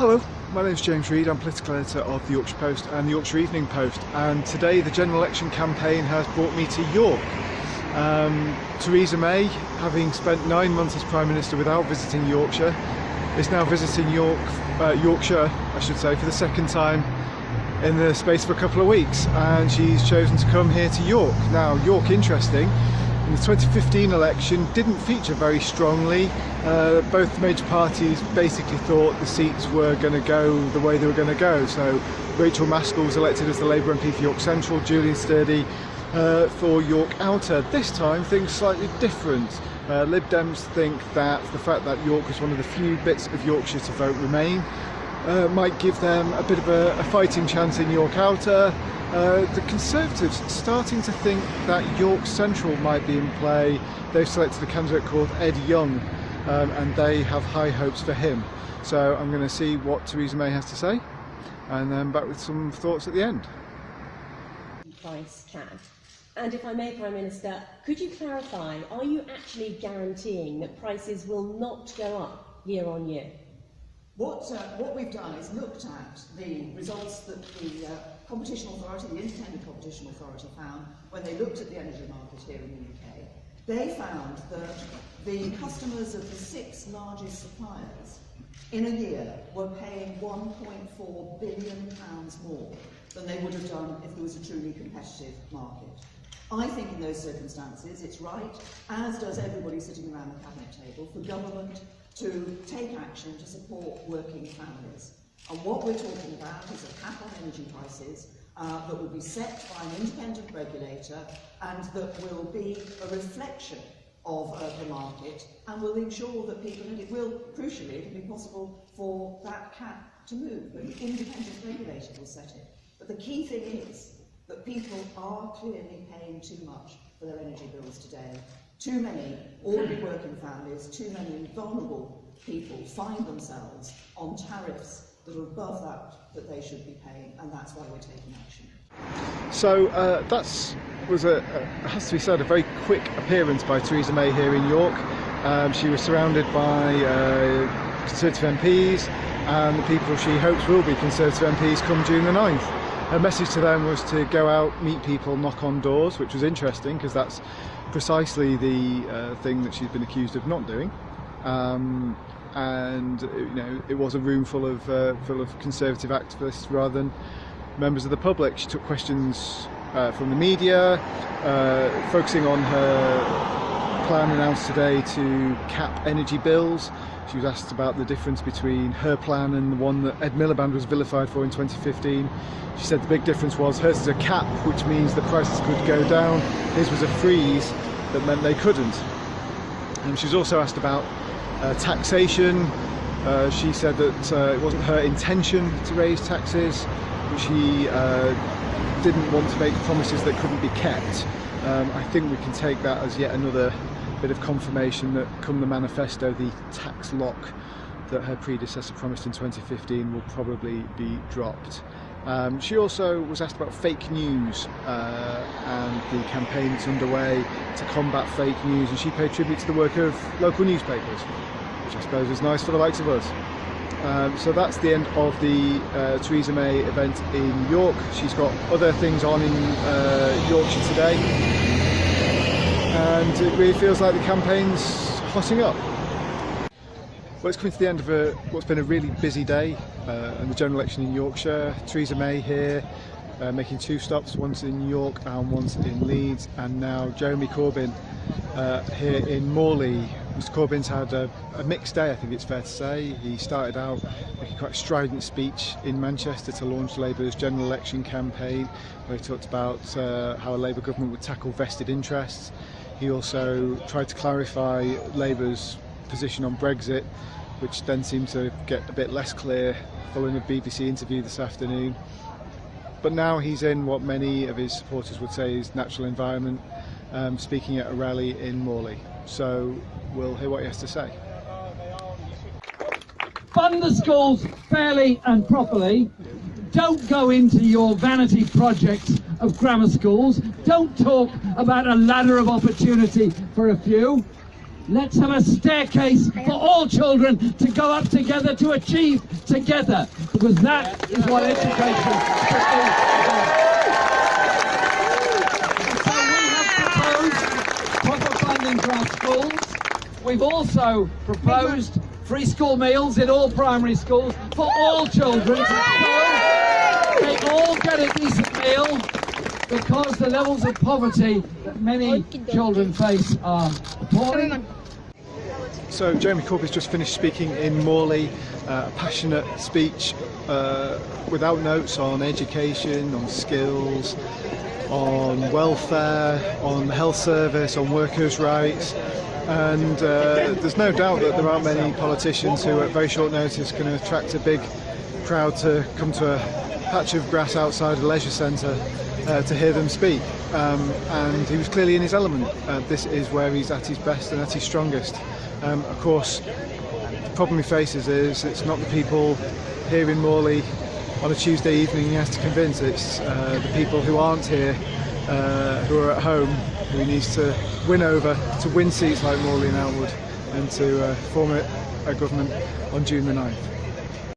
Hello, my name is James Reid. I'm political editor of the Yorkshire Post and the Yorkshire Evening Post, and today the general election campaign has brought me to York. Theresa May, having spent 9 months as Prime Minister without visiting Yorkshire, is now visiting Yorkshire, I should say, for the second time in the space of a couple of weeks, and she's chosen to come here to York. Now, York, interesting, in the 2015 election didn't feature very strongly. Both major parties basically thought the seats were going to go the way they were going to go. So Rachel Maskell was elected as the Labour MP for York Central, Julian Sturdy for York Outer. This time things slightly different. Lib Dems think that the fact that York was one of the few bits of Yorkshire to vote Remain might give them a bit of a fighting chance in York Outer. The Conservatives starting to think that York Central might be in play. They've selected a candidate called Ed Young, and they have high hopes for him. So I'm going to see what Theresa May has to say, and then back with some thoughts at the end. Price tag. And if I may, Prime Minister, could you clarify, are you actually guaranteeing that prices will not go up year on year? What we've done is looked at the results that the Competition Authority, the Independent Competition Authority, found when they looked at the energy market here in the UK. They found that the customers of the 6 largest suppliers in a year were paying £1.4 billion more than they would have done if there was a truly competitive market. I think in those circumstances it's right, as does everybody sitting around the Cabinet table, for government to take action to support working families. And what we're talking about is a cap on energy prices that will be set by an independent regulator, and that will be a reflection of the market, and will ensure that people, and it will, crucially, it will be possible for that cap to move, but the independent regulator will set it. But the key thing is that people are clearly paying too much for their energy bills today. Too many ordinary working families, too many vulnerable people find themselves on tariffs that are above that they should be paying, and that's why we're taking action. So that was has to be said, a very quick appearance by Theresa May here in York. She was surrounded by Conservative MPs and the people she hopes will be Conservative MPs come June the 9th. Her message to them was to go out, meet people, knock on doors, which was interesting because that's precisely the thing that she's been accused of not doing. And you know, it was a room full of Conservative activists rather than members of the public. She took questions from the media, focusing on her plan announced today to cap energy bills. She was asked about the difference between her plan and the one that Ed Miliband was vilified for in 2015. She said the big difference was hers is a cap, which means the prices could go down. His was a freeze that meant they couldn't. And she was also asked about taxation. She said that it wasn't her intention to raise taxes, but she didn't want to make promises that couldn't be kept. I think we can take that as yet another bit of confirmation that come the manifesto, the tax lock that her predecessor promised in 2015 will probably be dropped. She also was asked about fake news and the campaign that's underway to combat fake news, and she paid tribute to the work of local newspapers, which I suppose is nice for the likes of us. So that's the end of the Theresa May event in York. She's got other things on in Yorkshire today, and it really feels like the campaign's hotting up. Well, it's coming to the end of what's been a really busy day in the general election in Yorkshire. Theresa May here making 2 stops, once in York and once in Leeds, and now Jeremy Corbyn here in Morley. Mr Corbyn's had a mixed day, I think it's fair to say. He started out making quite a strident speech in Manchester to launch Labour's general election campaign, where he talked about how a Labour government would tackle vested interests. He also tried to clarify Labour's position on Brexit, which then seemed to get a bit less clear following a BBC interview this afternoon. But now he's in what many of his supporters would say is natural environment, speaking at a rally in Morley. So we'll hear what he has to say. Fund the schools fairly and properly. Don't go into your vanity projects of grammar schools. Don't talk about a ladder of opportunity for a few. Let's have a staircase for all children to go up together, to achieve together, because that is what education should be. So we have proposed proper funding for our schools. We've also proposed free school meals in all primary schools for all children, so they all get a decent meal, because the levels of poverty that many children face are appalling. So Jeremy Corbyn's just finished speaking in Morley, a passionate speech without notes on education, on skills, on welfare, on the health service, on workers' rights. And there's no doubt that there aren't many politicians who at very short notice can attract a big crowd to come to a patch of grass outside a leisure centre to hear them speak. And he was clearly in his element. This is where he's at his best and at his strongest. Of course, the problem he faces is it's not the people here in Morley on a Tuesday evening he has to convince, it's the people who aren't here, who are at home, who he needs to win over, to win seats like Morley and Outwood, and to form a government on June the 9th.